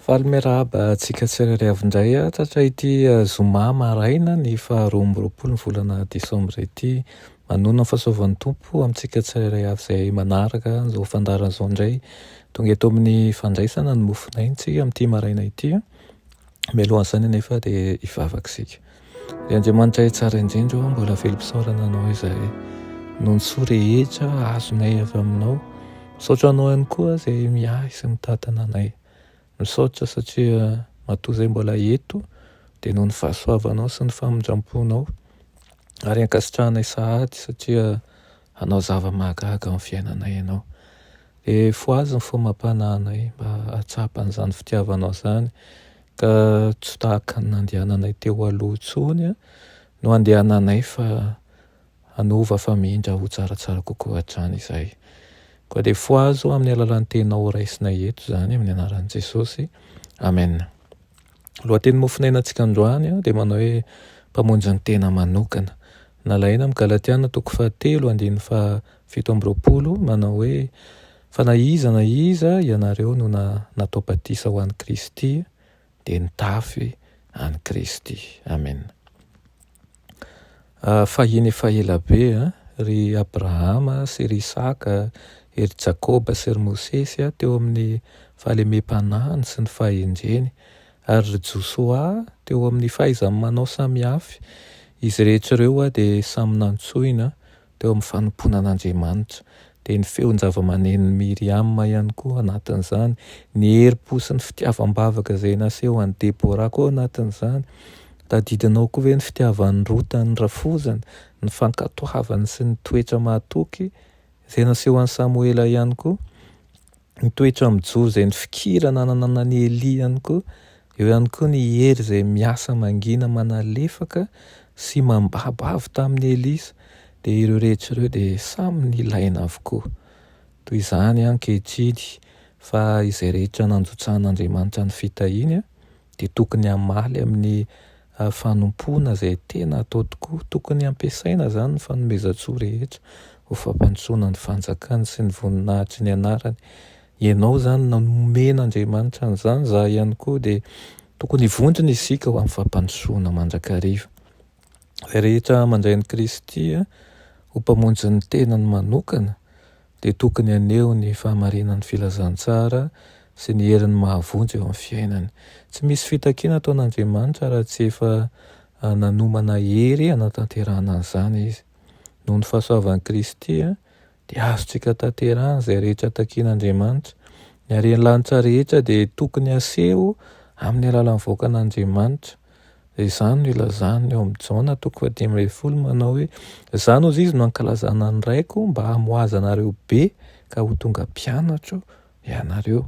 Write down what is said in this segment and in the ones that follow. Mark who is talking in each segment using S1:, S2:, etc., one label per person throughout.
S1: Faly miarahaba antsika tsirairay avy indray a tratra ity zoma maraina ny 12 ny volana Desambra ity. Manona ny fahasoavan'ny Tompo amintsika tsirairay avy izay manaraka izao fandaharana izao indray. Tonga eto amin'ny fandraisana ny mofinaintsika amin'ity maraina ity a. Mialohan'izany anefa dia hivavaka isika. Ry Andriamanitra tsara indrindra mbola velom-pisaorana anao izay noho ny soa rehetra azonay avy aminao. Misaotra anao ihany koa izay miahy sy mitantana anay. Misaotra satria matoa izay mbola eto dia noho ny fahasoavanao sy ny famindramponao ary ankasitrahanay sahady satria anao zava-mahagaga amin'ny fiainanay ianao. Dia foazy ny fomam-panahinay mba hatsapan'izany fitiavanao izany ka tsy tahaka ny nandehananay teo aloha intsony no andehananay fa hanova famindra ho tsaratsara kokoa hatrany izay. Koa dia foazo amin'ny alalan'ny tenao raisinay eto izany amin'ny anaran'i Jesosy. Amen. Lohateny mofinainantsika androany dia manao hoe mpamonjy ny tena manokana. Nalaina amin'ny Galatiana 3:7-20 manao hoe fa na iza ianareo no natao batisa ho an'i Kristy dia nitafy an'i Kristy. Amen. Fahiny efa elabe ry Abrahama sy ry Isaka, ry Jakoba sy ry Mosesy teo amin'ny fahalemem-panahiny sy ny fahendreny, ary ry Josoa teo amin'ny fahaizany manao samihafa. Izy rehetra ireo dia samy nantsoina teo amin'ny fanompoana an'Andriamanitra. Dia ny feon-java-maneno Miriam ihany koa anatin'izany, ny herim-po sy ny fitiavam-bavaka izay naseho an'i Debora koa anatin'izany. Tadidinao koa ve ny fitiavan'ny Rota ny rafozany, ny fankatoavany sy ny toetra mahatoky izay naseho an'i Samuela ihany koa, ny toetra mijoro izay ny fikirana nananan'i Elia ihany koa, eo ihany koa ny hery izay miasa mangina manalefaka sy mambaba avy tamin'i Elisa. Dia ireo rehetra ireo dia samy nilaina avokoa. Toy izany ankehitriny fa izay rehetra nanjotsahan'Andriamanitra ny fitahiny dia tokony hamaly amin'ny fanompoana izay tena atao tokoa. Tokony ampiasaina izany ny fanomezan-tsoa rehetra ho fampandrosoana ny fanjakany sy ny voninahitry ny anarany. Ianao izany nanomen'Andriamanitra an'izany, za ihany koa dia tokony hivondrona isika ho amin'ny fampandrosoana mandrakariva. Izay rehetra mandray an'i Kristy ho mpamonjy ny tenany manokana dia tokony haneho ny fahamarinan'ny filazantsara sy ny herin'ny mahavonjy eo amin'ny fiainany. Tsy misy fitakiana ataon'Andriamanitra raha tsy efa nanomana hery hanatanterahana an'izany izy. Noho ny fahasoavan'i Kristy dia azontsika tanterahana izay rehetra takian'Andriamanitra. Ny harean'ny lanitra rehetra dia tokony haseho amin'ny alalan'ny vahoakan'Andriamanitra. Izany no ilazany eo amin'ny Jaona 1:10 manao hoe izany ozy izy no ankalazana ny raiko mba hamoaza anareo be ka ho tonga mpianatro ianareo.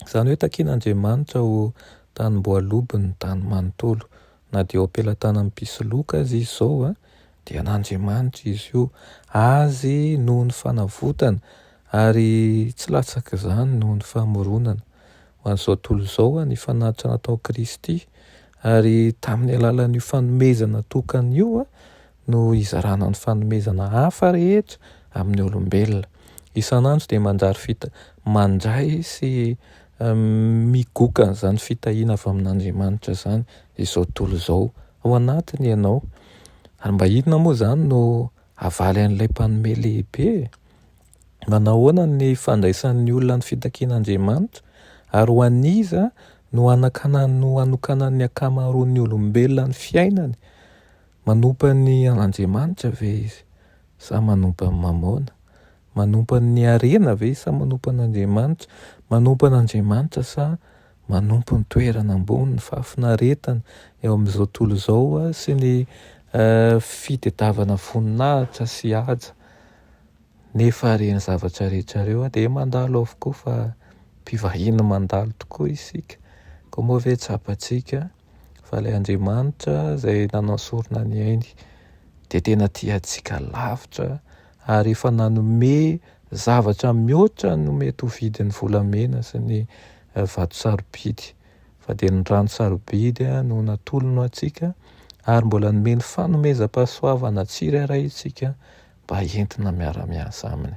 S1: Izany hoe takian'Andriamanitra ho tanim-boaloby ny tany manontolo. Na dia eo am-pelantanan'ny mpisy loka azy izy izao dia an'Andriamanitra izy io. Azy noho ny fanavotana ary tsy latsaka izany noho ny famoronana. Ho an'izao tontolo izao ny fanatitra natao Kristy ary tamin'ny alalan'io fanomezana tokana io no izarana ny fanomezana hafa rehetra amin'ny olombelona. Isan'andro dia mandray sy migoka an'izany fitahiana avy amin'Andriamanitra izany izao tontolo izao ao anatiny ianao. Ary mba inona moa izany no havaly an'ilay mpanome lehibe? Manao ahoana ny fandraisan'ny olona ny fitakian'Andriamanitra ary ho aniza no hanokanan'ny akamaroan'ny olombelona ny fiainany? Manompa ny an'Andriamanitra ve izy? Sa manompa ny mamona? Manompa ny harena ve sa manompa an'Andriamanitra? Manompa an'Andriamanitra sa manompa ny toerana ambony, ny fahafinaretana eo amin'izao tontolo izao sy ny fitadiavana voninahitra sy haja? Nefa ireny zavatra rehetra ireo dia mandalo avokoa fa mpivahiny mandalo tokoa isika. Koa moa ve tsapantsika fa ilay Andriamanitra izay nanasorona ny ainy dia tena tiantsika lavitra ary efa nanome zavatra mihoatra no mety ho vidin'ny volamena sy ny vato sarobidy. Fa dia ny rano sarobidy no natolona antsika ary mbola nomeny fanomezam-pahasoavana tsirairay isika mba entina miara-miasa aminy.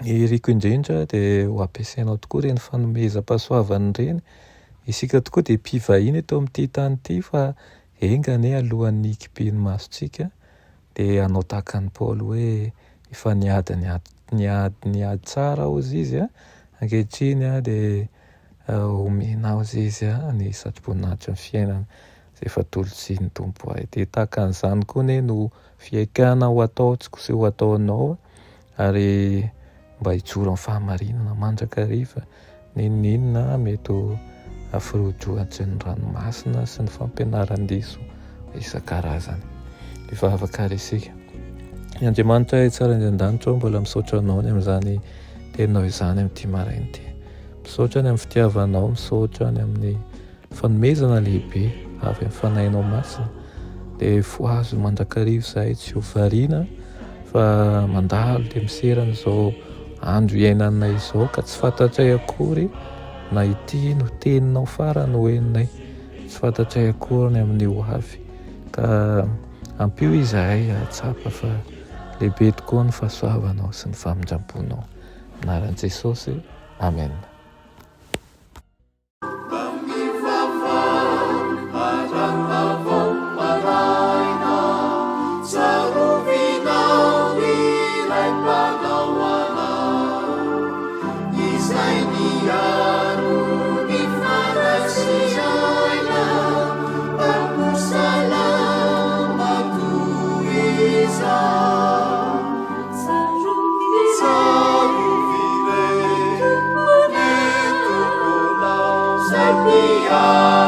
S1: Iriko indrindra dia ho ampiasainao tokoa reny fanomezam-pahasoavana reny. Isika tokoa dia mpivahiny eto amin'ity tany ity fa engane alohan'ny kibeny masontsika dia anao tahaka ny Paoly hoe efa niady tsara ao izy ankehitriny dia omenao izy ny satroboninahitra ny fiainana izay fatolotsy ny tompo ahy. Dia tahaka an'izany koa no fiaikana ho ataontsika sy ho ataonao ary mba hijoro amin'ny fahamarinana mandrakariva ninninona mety afirojohatry ny ranomasina sy ny fampianaran-diso isan-karazany. Efa afaka resika. Ny Andriamanitra tsara indran-danitra mbola misaotra anao ny amin'izany teninao izany amin'ity maraina ity. Misaotra ny amin'ny fitiavanao, misaotra ny amin'ny fanomezana lehibe avy amin'ny fanahinao masina. Dia foazo mandrakariva izahay tsy ho variana fa mandalo dia miserana izao andro iainanay izao ka tsy fantatray akory na ity no teninao farany ho henonay, tsy fantatray akory ny amin'ny ho avy ka ampio izahay ahatsapa fa lehibe tokoa ny fahasoavanao sy ny famindramponao. Anaran'i Jesosy, amen.
S2: Hallelujah.